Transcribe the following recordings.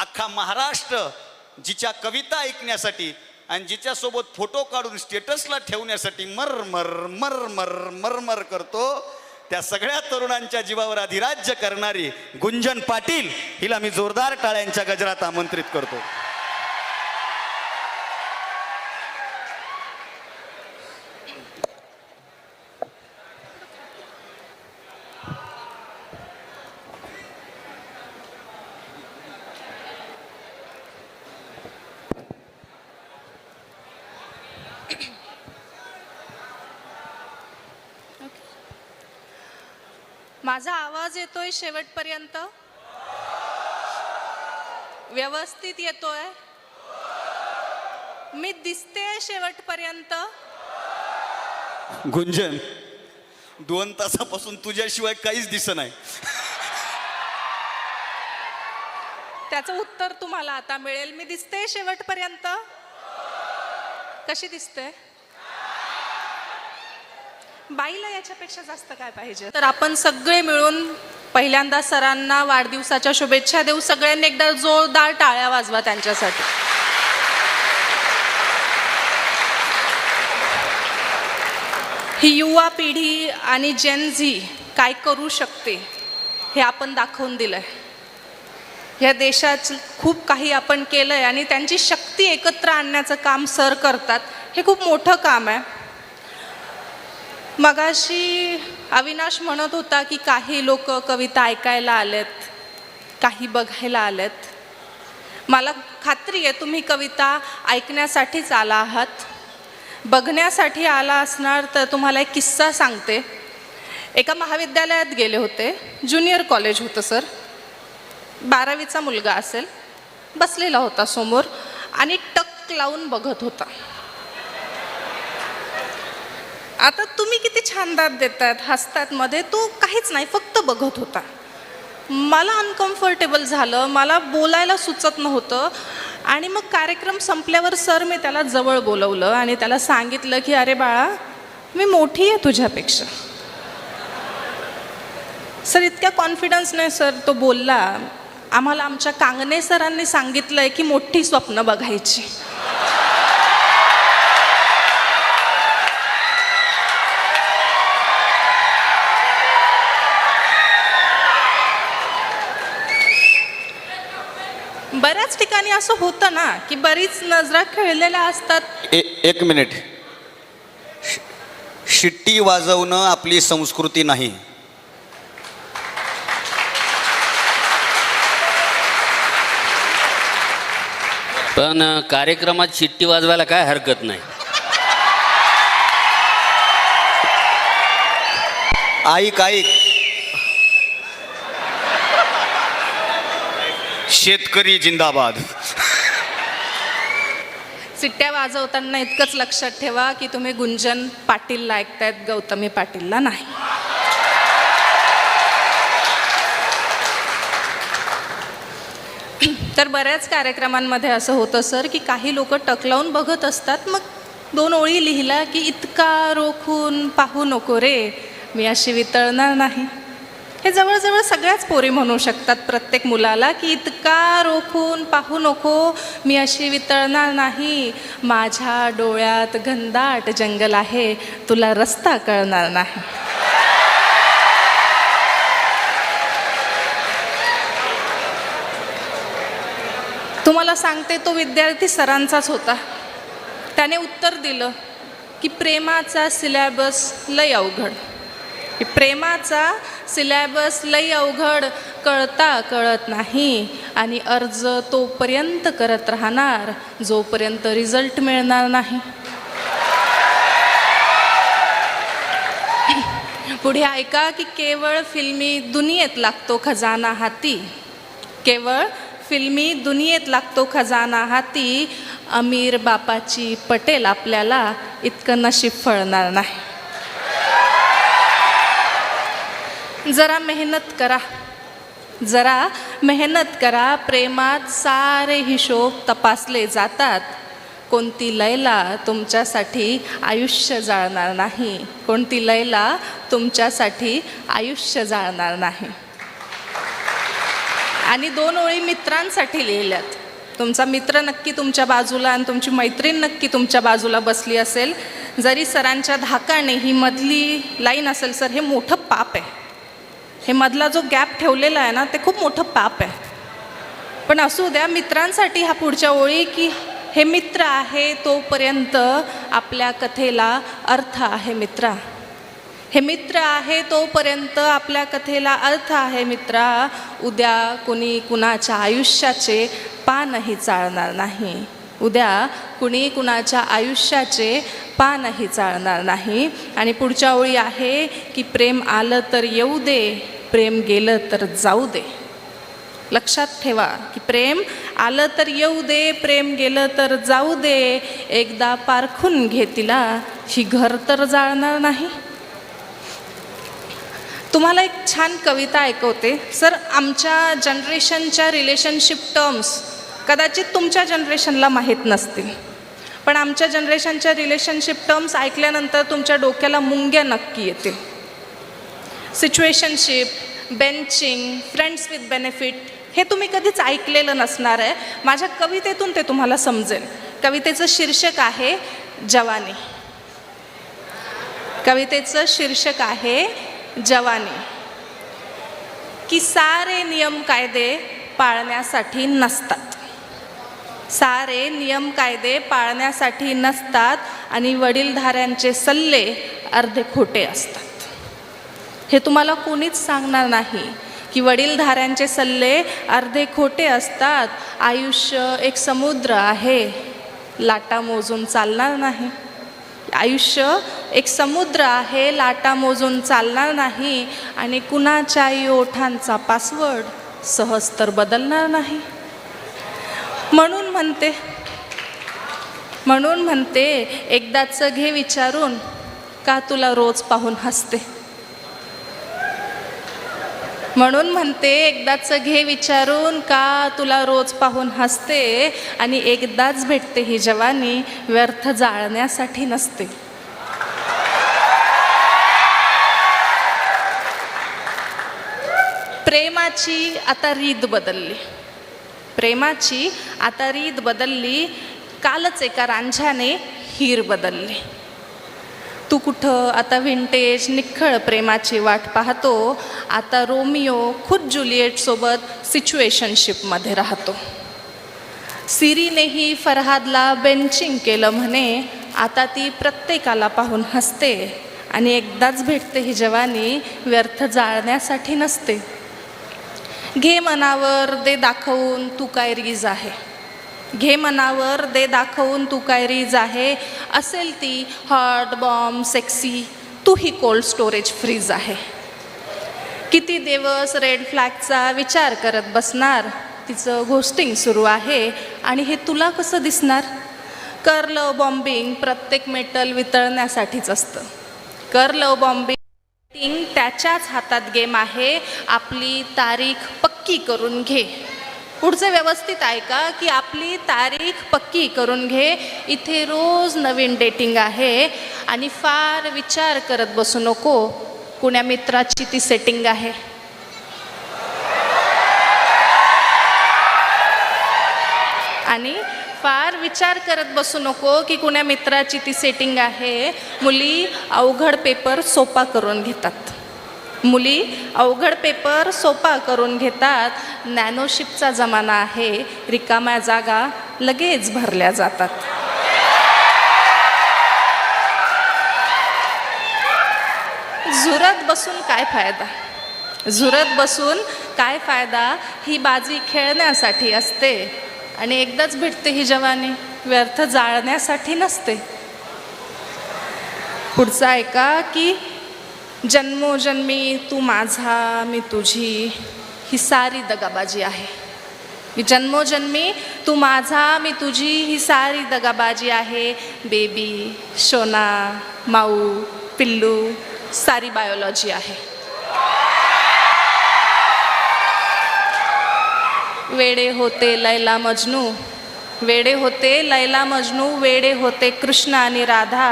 अख्खा महाराष्ट्र जिच्या कविता ऐकण्यासाठी आणि जिच्यासोबत फोटो काढून स्टेटसला ठेवण्यासाठी मरमर मरमर मरमर करतो, त्या सगळ्या तरुणांच्या जीवावर अधिराज्य करणारी गुंजन पाटील हिला मी जोरदार टाळ्यांच्या गजरात आमंत्रित करतो. माझा आवाज येतोय शेवटपर्यंत? व्यवस्थित येतोय? मी दिसते शेवटपर्यंत? गुंजन, 2 तासापासून तुझ्याशिवाय काहीच दिसत नाही. त्याचं उत्तर तुम्हाला आता मिळेल. मी दिसते शेवटपर्यंत? कशी दिसते? बाईला याच्यापेक्षा जास्त काय पाहिजे? तर आपण सगळे मिळून पहिल्यांदा सरांना वाढदिवसाच्या शुभेच्छा देऊ. सगळ्यांनी एकदा जोरदार टाळ्या वाजवा त्यांच्यासाठी. ही युवा पिढी आणि जेन झी काय करू शकते हे आपण दाखवून दिलंय. या देशात खूप काही आपण केलंय आणि त्यांची शक्ती एकत्र आणण्याचं काम सर करतात. हे खूप मोठं काम आहे. मगाशी अविनाश म्हणत होता की काही लोक कविता ऐकायला आलेत, काही बघायला आलेत. मला खात्री आहे तुम्ही कविता ऐकण्यासाठीच आला आहात. बघण्यासाठी आला असणार तर तुम्हाला एक किस्सा सांगते. एका महाविद्यालयात गेले होते. ज्युनियर कॉलेज होतं सर. 12वीचा मुलगा असेल. बसलेला होता समोर आणि टक लावून बघत होता. आता तुम्ही किती छान दाद देतात, हसतात मध्ये, तो काहीच नाही, फक्त बघत होता. मला अनकम्फर्टेबल झालं. मला बोलायला सुचत नव्हतं. आणि मग कार्यक्रम संपल्यावर सर मी त्याला जवळ बोलवलं आणि त्याला सांगितलं की अरे बाळा, मी मोठी आहे तुझ्यापेक्षा. सर इतक्या कॉन्फिडन्स नाही सर तो बोलला. आम्हाला आमच्या कांगणे सरांनी सांगितलंय की मोठी स्वप्न बघायची. बऱ्याच ठिकाणी असं होतं ना की बरीच नजरा खेळलेल्या असतात. एक मिनिट. शिट्टी वाजवणं आपली संस्कृती नाही. पण कार्यक्रमात शिट्टी वाजवायला काय हरकत नाही. ऐक ऐक, शेतकरी जिंदाबाद. सिट्ट्या वाजवताना इतकंच लक्षात ठेवा की तुम्ही गुंजन पाटीलला ऐकतायत, गौतमी पाटीलला नाही. तर बऱ्याच कार्यक्रमांमध्ये असं होतं सर की काही लोक टक लावून बघत असतात. मग 2 ओळी लिहिला की इतका रोखून पाहू नको रे, मी अशी वितळणार नाही. हे जवळजवळ सगळ्याच पोरी म्हणू शकतात प्रत्येक मुलाला की इतका रोखून पाहू नको, मी अशी वितळणार नाही. माझ्या डोळ्यात घनदाट जंगल आहे, तुला रस्ता कळणार नाही. तुम्हाला सांगते तो विद्यार्थी सरांचाच होता. त्याने उत्तर दिलं की प्रेमाचा सिलॅबस लय अवघड. प्रेमाचा सिलॅबस लई अवघड, कळता कळत नाही आणि अर्ज तोपर्यंत करत राहणार जोपर्यंत रिझल्ट मिळणार नाही. पुढे ऐका की केवळ फिल्मी दुनियेत लागतो खजाना हाती. केवळ फिल्मी दुनियेत लागतो खजाना हाती. अमीर बापाची पटेल आपल्याला इतकं नशीब फळणार नाही. जरा मेहनत करा, जरा मेहनत करा. प्रेमात सारे हिशोब तपासले जातात. कोणती लैला तुमच्यासाठी आयुष्य जाळणार नाही. कोणती लैला तुमच्यासाठी आयुष्य जाळणार नाही. आणि 2 ओळी मित्रांसाठी लिहिल्यात. तुमचा मित्र नक्की तुमच्या बाजूला आणि तुमची मैत्रीण नक्की तुमच्या बाजूला बसली असेल. जरी सरांच्या धाकाने ही मधली लाईन असेल, सर हे मोठं पाप आहे, हे मधला जो गॅप ठेवलेला आहे ना ते खूप मोठं पाप आहे. पण असू द्या, मित्रांसाठी ह्या पुढच्या ओळी की हे मित्र आहे तोपर्यंत आपल्या कथेला अर्थ आहे मित्रा. हे मित्र आहे तोपर्यंत आपल्या कथेला अर्थ आहे मित्रा. उद्या कुणी कुणाच्या आयुष्याचे पानही चाळणार नाही. उद्या कुणी कुणाच्या आयुष्याचे पानही चाळणार नाही. आणि पुढच्या ओळी आहे की प्रेम आलं तर येऊ दे, प्रेम गेलं तर जाऊ दे. लक्षात ठेवा की प्रेम आलं तर येऊ दे, प्रेम गेलं तर जाऊ दे. एकदा पारखून घे तिला, ही घर तर जाळणार नाही. तुम्हाला एक छान कविता ऐकवते. सर, आमच्या जनरेशनच्या रिलेशनशिप टर्म्स कदाचित तुमच्या जनरेशनला माहीत नसतील, पण आमच्या जनरेशनच्या रिलेशनशिप टर्म्स ऐकल्यानंतर तुमच्या डोक्याला मुंग्या नक्की येतील. Situationship, benching, friends with benefit हे तुम्ही कधीच ऐकलेलं नसणार आहे. माझ्या कवितेतून ते तुम्हाला समजेल. कवितेचं शीर्षक आहे जवानी. कवितेचं शीर्षक आहे जवानी. की सारे नियम कायदे पाळण्यासाठी नसतात, सारे नियम कायदे पाळण्यासाठी नसतात आणि वडीलधाऱ्यांचे सल्ले अर्धे खोटे असतात. हे तुम्हाला कोणीच सांगणार नाही की वडीलधाऱ्यांचे सल्ले अर्धे खोटे असतात. आयुष्य एक समुद्र आहे, लाटा मोजून चालणार नाही. आयुष्य एक समुद्र आहे, लाटा मोजून चालणार नाही. आणि कुणाच्याही ओठांचा पासवर्ड सहज तर बदलणार नाही. म्हणून म्हणते एकदाचं घे विचारून, का तुला रोज पाहून हसते. म्हणून म्हणते एकदाचं घे विचारून, का तुला रोज पाहून हसते. आणि एकदाच भेटते ही जवानी, व्यर्थ जाळण्यासाठी नसते. प्रेमाची आता रीत बदलली, प्रेमाची आता रीत बदलली. कालच एका रांझ्याने हीर बदलली. तू कुठं आता व्हिंटेज निखळ प्रेमाची वाट पाहतो. आता रोमिओ खुद ज्युलिएटसोबत सिच्युएशनशिपमध्ये राहतो. सिरीनेही फरहादला बेंचिंग केलं म्हणे. आता ती प्रत्येकाला पाहून हसते. आणि एकदाच भेटते ही जवानी, व्यर्थ जाळण्यासाठी नसते. घे मनावर दे दाखवून, तू काय रीज आहे. घे मनावर दे दाखवून, तू काय रीज आहे. असेल ती हॉट बॉम्ब सेक्सी, तू ही कोल्ड स्टोरेज फ्रीज आहे. किती दिवस रेड फ्लॅगचा विचार करत बसणार. तिचं घोस्टिंग सुरू आहे आणि हे तुला कसं दिसणार. कर लव बॉम्बिंग प्रत्येक मेटल वितळण्यासाठीच असतं. कर लव बॉम्बिंग त्याच्याच हातात गेम आहे. आपली तारीख पक्की करून घे. पुढचं व्यवस्थित ऐका की आपली तारीख पक्की करून घे. इथे रोज नवीन डेटिंग आहे. आणि फार विचार करत बसू नको, कुण्या मित्राची ती सेटिंग आहे. आणि फार विचार करत बसू नको की कुण्या मित्राची ती सेटिंग आहे. मुली अवघड पेपर सोपा करून घेतात. मुली अवघड पेपर सोपा करून घेतात. नॅनोशिपचा जमाना आहे. रिकाम्या जागा लगेच भरल्या जातात. झुरत बसून काय फायदा. झुरत बसून काय फायदा. ही बाजी खेळण्यासाठी असते. आणि एकदाच भेटते ही जवानी, व्यर्थ जाळण्यासाठी नसते. पुढचं ऐका की जन्मोजन्मी तू माझा मी तुझी, ही सारी दगाबाजी आहे. जन्मोजन्मी तू माझा मी तुझी, ही सारी दगाबाजी आहे. बेबी, शोना, माऊ, पिल्लू, सारी बायोलॉजी आहे. वेडे होते लैला मजनू, वेडे होते लैला मजनू, वेडे होते कृष्ण आणि राधा.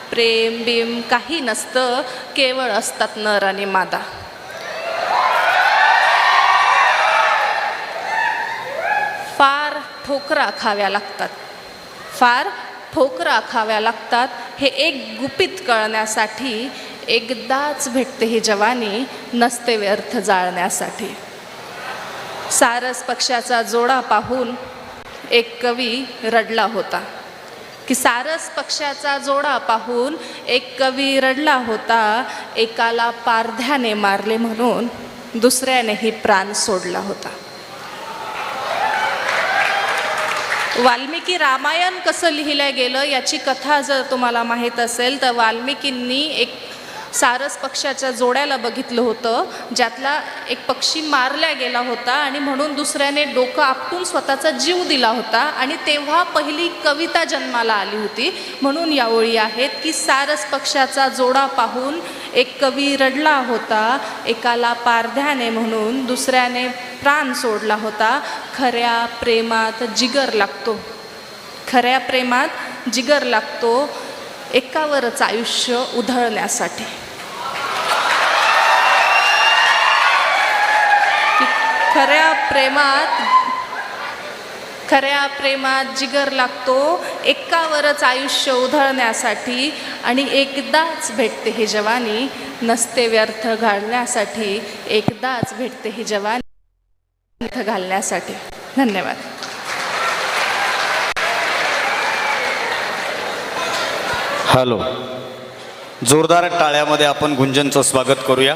प्रेम बिम काही नसतं, केवळ असतात नर आणि मादा. ठोकरा खाव्या लागतात, फार ठोकरा खाव्या लागतात. हे एक गुपित कळण्यासाठी एकदाच भेटते ही जवानी, नसते व्यर्थ जाळण्यासाठी. सारस पक्षाचा जोडा पाहून एक कवी रडला होता, की सारस पक्षाचा जोडा पाहून एक कवी रडला होता. एकाला पारध्याने मारले म्हणून दुसऱ्यानेही प्राण सोडला होता. वाल्मिकी रामायण कसं लिहिलं गेलं याची कथा जर तुम्हाला माहीत असेल तर वाल्मिकींनी एक सारस पक्षाच्या जोड्याला बघितलं होतं, ज्यातला एक पक्षी मारला गेला होता आणि म्हणून दुसऱ्याने डोकं आपटून स्वतःचा जीव दिला होता. आणि तेव्हा पहिली कविता जन्माला आली होती. म्हणून या ओळी आहेत की सारस पक्षाचा जोडा पाहून एक कवी रडला होता. एकाला पारध्याने म्हणून दुसऱ्याने प्राण सोडला होता. खऱ्या प्रेमात जिगर लागतो, खऱ्या प्रेमात जिगर लागतो एकावरच आयुष्य उधळण्यासाठी. खऱ्या प्रेमात जिगर लागतो एकावरच आयुष्य उधळण्यासाठी. आणि एकदाच भेटते ही जवानी, नसते व्यर्थ घालण्यासाठी. एकदाच भेटते ही जवानी व्यर्थ घालण्यासाठी. धन्यवाद. हॅलो, जोरदार टाळ्यामध्ये आपण गुंजनचं स्वागत करूया.